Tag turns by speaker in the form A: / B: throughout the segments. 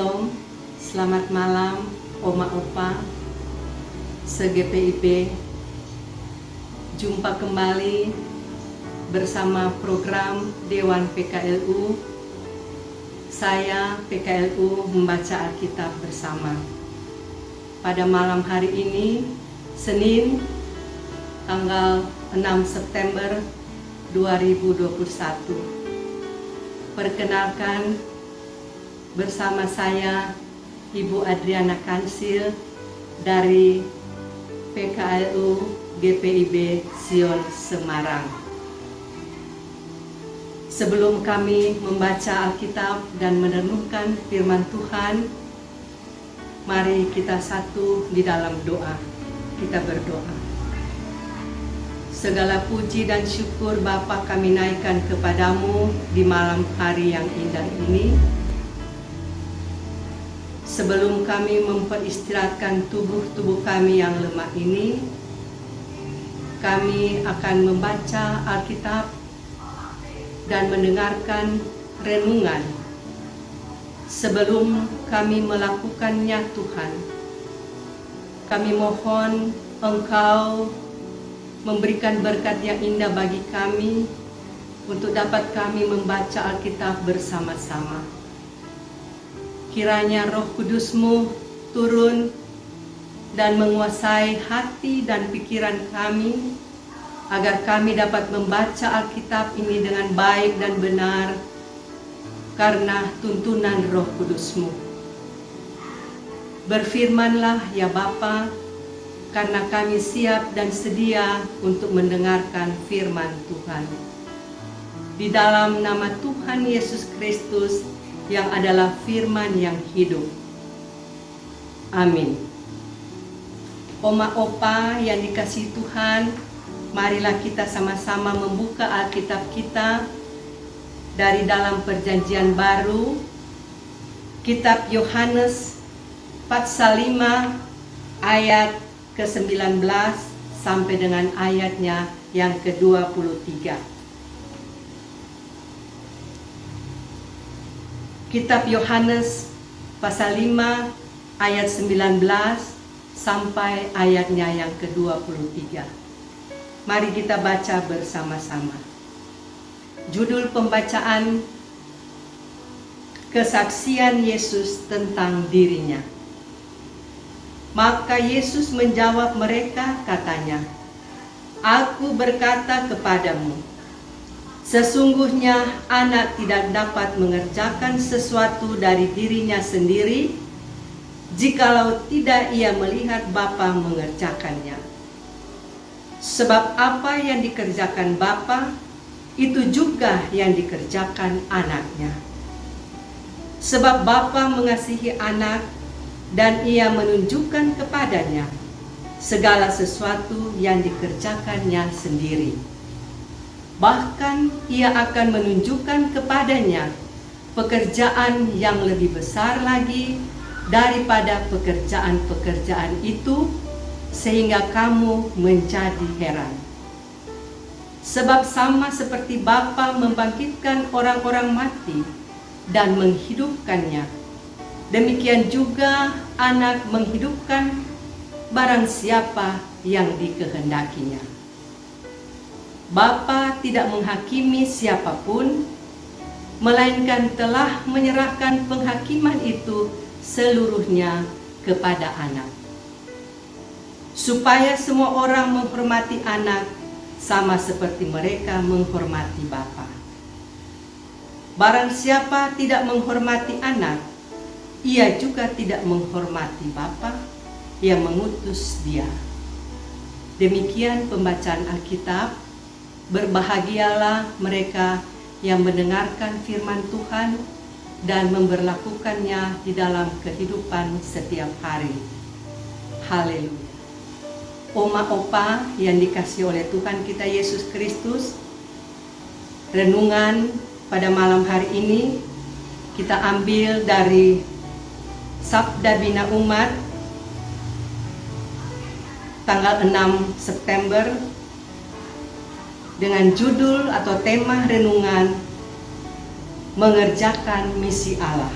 A: Shalom, selamat malam Oma Opa se-GPIB. Jumpa kembali bersama program Dewan PKLU. Saya PKLU membaca Alkitab bersama. Pada malam hari ini, Senin, tanggal 6 September 2021. Perkenalkan, bersama saya Ibu Adriana Kansil dari PKLU GPIB Sion Semarang. Sebelum kami membaca Alkitab dan merenungkan firman Tuhan, mari kita satu di dalam doa. Kita berdoa. Segala puji dan syukur Bapa kami naikkan kepadamu di malam hari yang indah ini. Sebelum kami memperistirahatkan tubuh-tubuh kami yang lemah ini, kami akan membaca Alkitab dan mendengarkan renungan. Sebelum kami melakukannya Tuhan, kami mohon Engkau memberikan berkat yang indah bagi kami untuk dapat kami membaca Alkitab bersama-sama. Kiranya Roh Kudus-Mu turun dan menguasai hati dan pikiran kami, agar kami dapat membaca Alkitab ini dengan baik dan benar, karena tuntunan Roh Kudus-Mu. Berfirmanlah ya Bapa, karena kami siap dan sedia untuk mendengarkan firman Tuhan. Di dalam nama Tuhan Yesus Kristus, yang adalah firman yang hidup. Amin. Oma Opa yang dikasihi Tuhan, marilah kita sama-sama membuka Alkitab kita dari dalam Perjanjian Baru, Kitab Yohanes pasal 5 ayat ke-19 sampai dengan ayatnya yang ke-23. Kitab Yohanes pasal 5 ayat 19 sampai ayatnya yang ke-23. Mari kita baca bersama-sama. Judul pembacaan: Kesaksian Yesus tentang dirinya. Maka Yesus menjawab mereka, katanya, "Aku berkata kepadamu, sesungguhnya anak tidak dapat mengerjakan sesuatu dari dirinya sendiri, jikalau tidak ia melihat Bapa mengerjakannya. Sebab apa yang dikerjakan Bapa, itu juga yang dikerjakan anaknya. Sebab Bapa mengasihi anak, dan ia menunjukkan kepadanya segala sesuatu yang dikerjakannya sendiri. Bahkan ia akan menunjukkan kepadanya pekerjaan yang lebih besar lagi daripada pekerjaan-pekerjaan itu, sehingga kamu menjadi heran. Sebab sama seperti Bapa membangkitkan orang-orang mati dan menghidupkannya, demikian juga Anak menghidupkan barang siapa yang dikehendakinya. Bapa tidak menghakimi siapapun, melainkan telah menyerahkan penghakiman itu seluruhnya kepada Anak, supaya semua orang menghormati Anak sama seperti mereka menghormati Bapa. Barang siapa tidak menghormati Anak, ia juga tidak menghormati Bapa yang mengutus Dia." Demikian pembacaan Alkitab. Berbahagialah mereka yang mendengarkan firman Tuhan dan memberlakukannya di dalam kehidupan setiap hari. Haleluya. Oma Opa yang dikasihi oleh Tuhan kita Yesus Kristus, renungan pada malam hari ini kita ambil dari Sabda Bina Umat tanggal 6 September dengan judul atau tema renungan, mengerjakan misi Allah.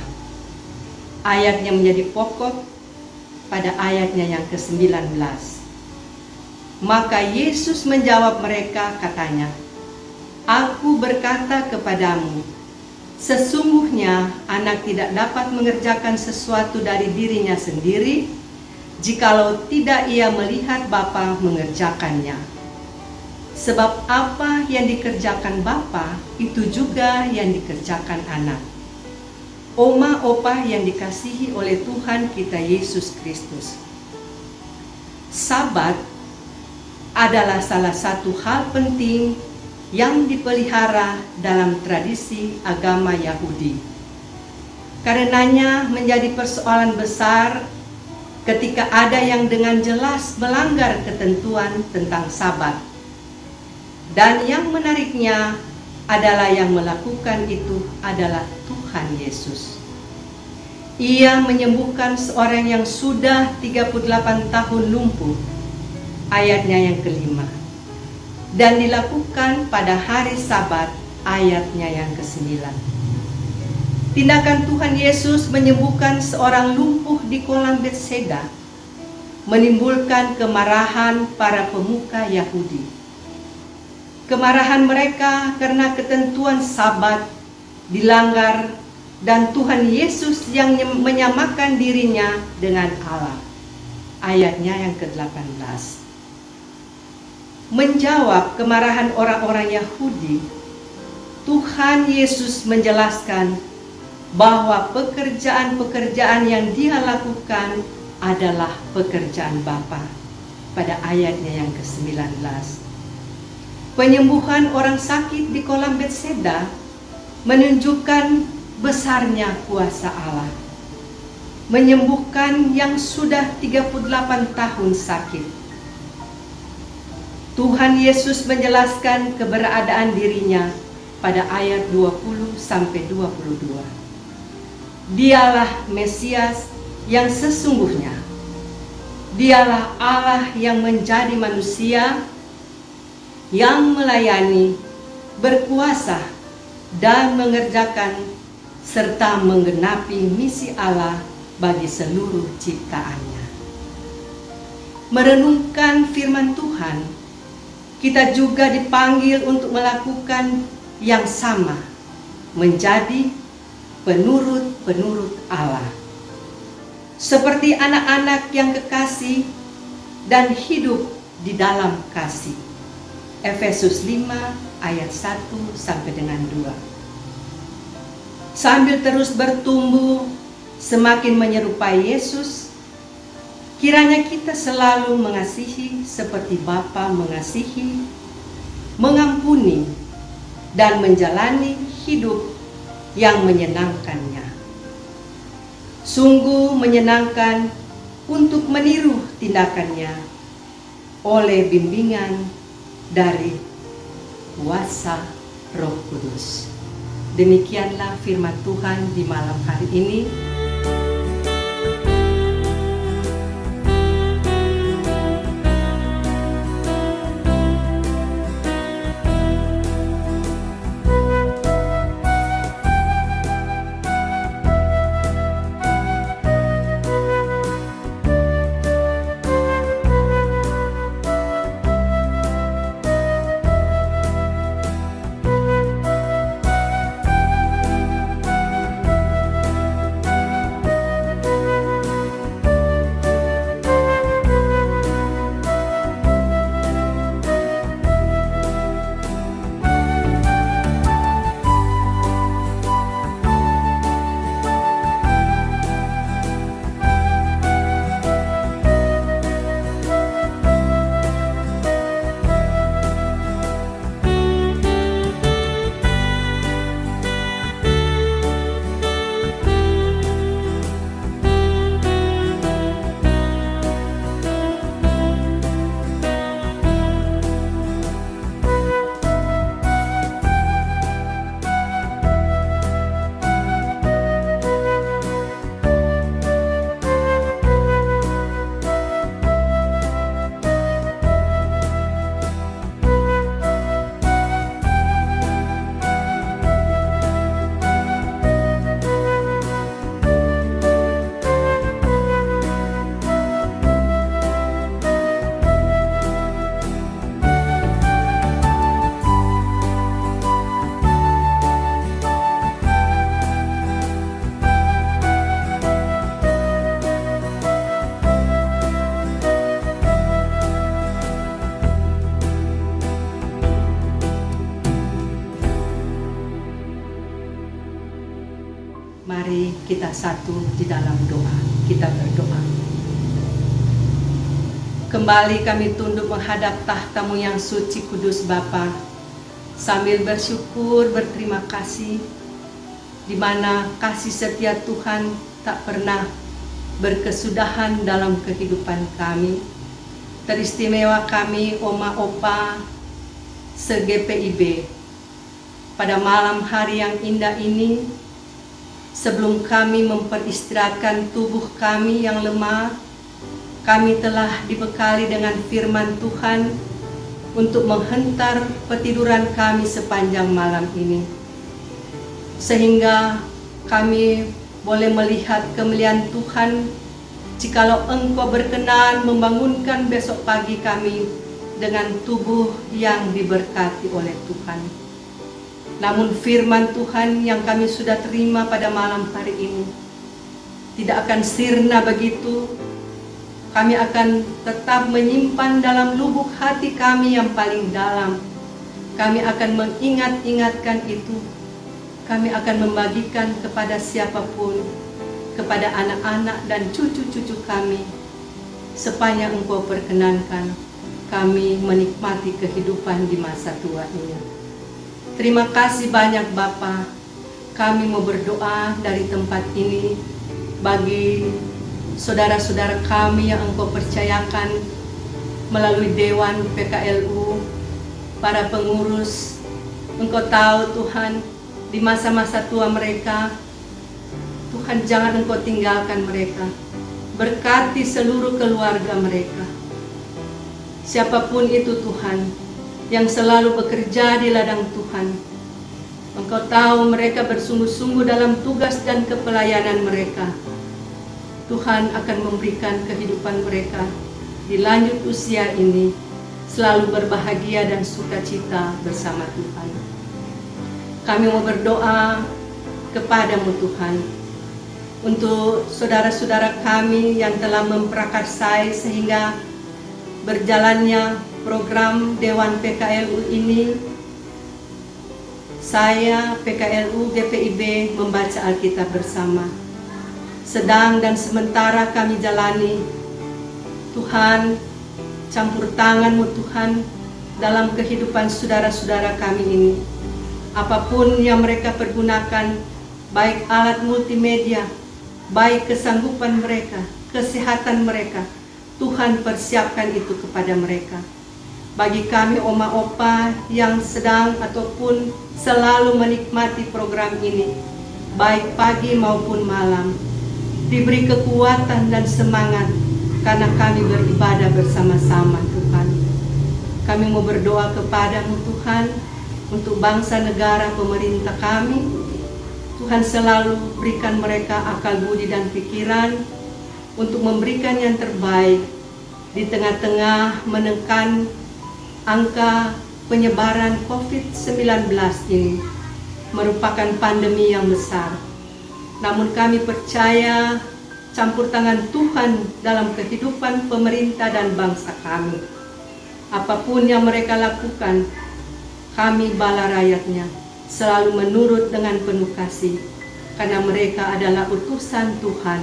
A: ayatnya menjadi pokok pada ayatnya yang ke-19. Maka Yesus menjawab mereka, katanya, "Aku berkata kepadamu, sesungguhnya anak tidak dapat mengerjakan sesuatu dari dirinya sendiri, jikalau tidak ia melihat Bapa mengerjakannya. Sebab apa yang dikerjakan Bapa, itu juga yang dikerjakan anak." Oma opa yang dikasihi oleh Tuhan kita Yesus Kristus, Sabat adalah salah satu hal penting yang dipelihara dalam tradisi agama Yahudi. Karenanya menjadi persoalan besar ketika ada yang dengan jelas melanggar ketentuan tentang Sabat. Dan yang menariknya adalah yang melakukan itu adalah Tuhan Yesus. Ia menyembuhkan seorang yang sudah 38 tahun lumpuh, ayatnya yang ke-5. Dan dilakukan pada hari Sabat, ayatnya yang ke-9. Tindakan Tuhan Yesus menyembuhkan seorang lumpuh di kolam Betseda menimbulkan kemarahan para pemuka Yahudi. Kemarahan mereka karena ketentuan Sabat dilanggar dan Tuhan Yesus yang menyamakan dirinya dengan Allah. Ayatnya yang ke-18. Menjawab kemarahan orang-orang Yahudi, Tuhan Yesus menjelaskan bahwa pekerjaan-pekerjaan yang Dia lakukan adalah pekerjaan Bapa pada ayatnya yang ke-19. Penyembuhan orang sakit di kolam Betseda menunjukkan besarnya kuasa Allah. Menyembuhkan yang sudah 38 tahun sakit. Tuhan Yesus menjelaskan keberadaan dirinya pada ayat 20-22. Dialah Mesias yang sesungguhnya. Dialah Allah yang menjadi manusia, yang melayani, berkuasa, dan mengerjakan serta menggenapi misi Allah bagi seluruh ciptaannya. Merenungkan firman Tuhan, kita juga dipanggil untuk melakukan yang sama, menjadi penurut-penurut Allah. Seperti anak-anak yang kekasih dan hidup di dalam kasih. Efesus 5 ayat 1 sampai dengan 2. Sambil terus bertumbuh semakin menyerupai Yesus, kiranya kita selalu mengasihi seperti Bapa mengasihi, mengampuni, dan menjalani hidup yang menyenangkannya. Sungguh menyenangkan untuk meniru tindakannya oleh bimbingan dari kuasa Roh Kudus. Demikianlah firman Tuhan di malam hari ini. satu di dalam doa. Kita berdoa. Kembali kami tunduk menghadap tahta-Mu yang suci kudus Bapa, sambil bersyukur berterima kasih, di mana kasih setia Tuhan tak pernah berkesudahan dalam kehidupan kami. Teristimewa kami, Oma Opa, se-GPIB. Pada malam hari yang indah ini, sebelum kami memperistirahatkan tubuh kami yang lemah, kami telah dibekali dengan firman Tuhan untuk menghentar petiduran kami sepanjang malam ini. Sehingga kami boleh melihat kemuliaan Tuhan jikalau Engkau berkenan membangunkan besok pagi kami dengan tubuh yang diberkati oleh Tuhan. Namun firman Tuhan yang kami sudah terima pada malam hari ini tidak akan sirna begitu. Kami akan tetap menyimpan dalam lubuk hati kami yang paling dalam. Kami akan mengingat-ingatkan itu. Kami akan membagikan kepada siapapun, kepada anak-anak dan cucu-cucu kami, supaya Engkau perkenankan kami menikmati kehidupan di masa tua ini. Terima kasih banyak Bapa. Kami mau berdoa dari tempat ini bagi saudara-saudara kami yang Engkau percayakan melalui Dewan PKLU, para pengurus. Engkau tahu Tuhan, di masa-masa tua mereka, Tuhan jangan Engkau tinggalkan mereka. Berkati seluruh keluarga mereka. Siapapun itu Tuhan, yang selalu bekerja di ladang Tuhan. Engkau tahu mereka bersungguh-sungguh dalam tugas dan kepelayanan mereka. Tuhan akan memberikan kehidupan mereka di lanjut usia ini selalu berbahagia dan sukacita bersama Tuhan. Kami mau berdoa kepada-Mu Tuhan untuk saudara-saudara kami yang telah memprakarsai sehingga berjalannya program Dewan PKLU ini. Saya PKLU GPIB membaca Alkitab bersama. Sedang dan sementara kami jalani, Tuhan, campur tangan-Mu Tuhan dalam kehidupan saudara-saudara kami ini. Apapun yang mereka pergunakan, baik alat multimedia, baik kesanggupan mereka, kesehatan mereka, Tuhan persiapkan itu kepada mereka. Bagi kami Oma Opa yang sedang ataupun selalu menikmati program ini, baik pagi maupun malam, diberi kekuatan dan semangat karena kami beribadah bersama-sama Tuhan. Kami mau berdoa kepada-Mu Tuhan untuk bangsa negara pemerintah kami. Tuhan selalu berikan mereka akal budi dan pikiran untuk memberikan yang terbaik di tengah-tengah menekan angka penyebaran COVID-19 ini, merupakan pandemi yang besar. Namun kami percaya campur tangan Tuhan dalam kehidupan pemerintah dan bangsa kami. Apapun yang mereka lakukan, kami bala rakyatnya selalu menurut dengan penuh kasih, karena mereka adalah utusan Tuhan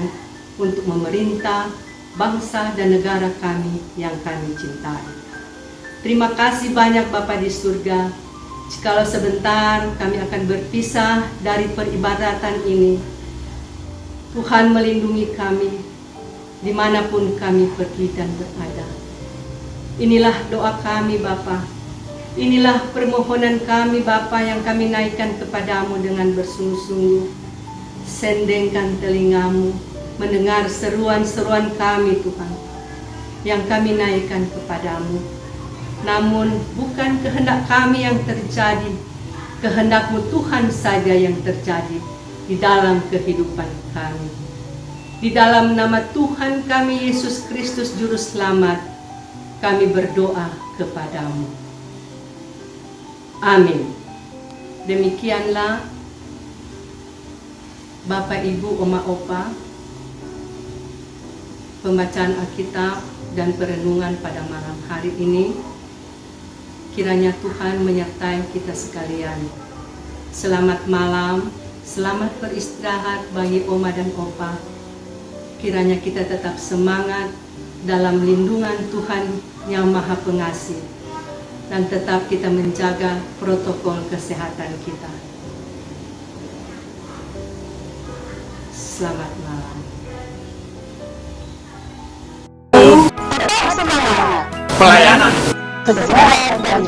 A: untuk memerintah bangsa dan negara kami yang kami cintai. Terima kasih banyak Bapa di surga. Jikalau sebentar kami akan berpisah dari peribadatan ini, Tuhan melindungi kami dimanapun kami pergi dan berada. Inilah doa kami Bapa. Inilah permohonan kami Bapa yang kami naikkan kepadamu dengan bersungguh-sungguh. Sendengkan telingamu mendengar seruan-seruan kami Tuhan, yang kami naikkan kepadamu. Namun bukan kehendak kami yang terjadi, kehendak-Mu Tuhan saja yang terjadi di dalam kehidupan kami. Di dalam nama Tuhan kami Yesus Kristus Juru Selamat, kami berdoa kepadamu. Amin. Demikianlah Bapak Ibu Oma Opa, pembacaan Alkitab dan perenungan pada malam hari ini. Kiranya Tuhan menyertai kita sekalian. Selamat malam, Selamat beristirahat bagi Oma dan Opa. Kiranya kita tetap semangat dalam lindungan Tuhan yang Maha Pengasih. Dan tetap kita menjaga protokol kesehatan kita. Selamat malam.
B: Pelayanan
C: Sesuai dan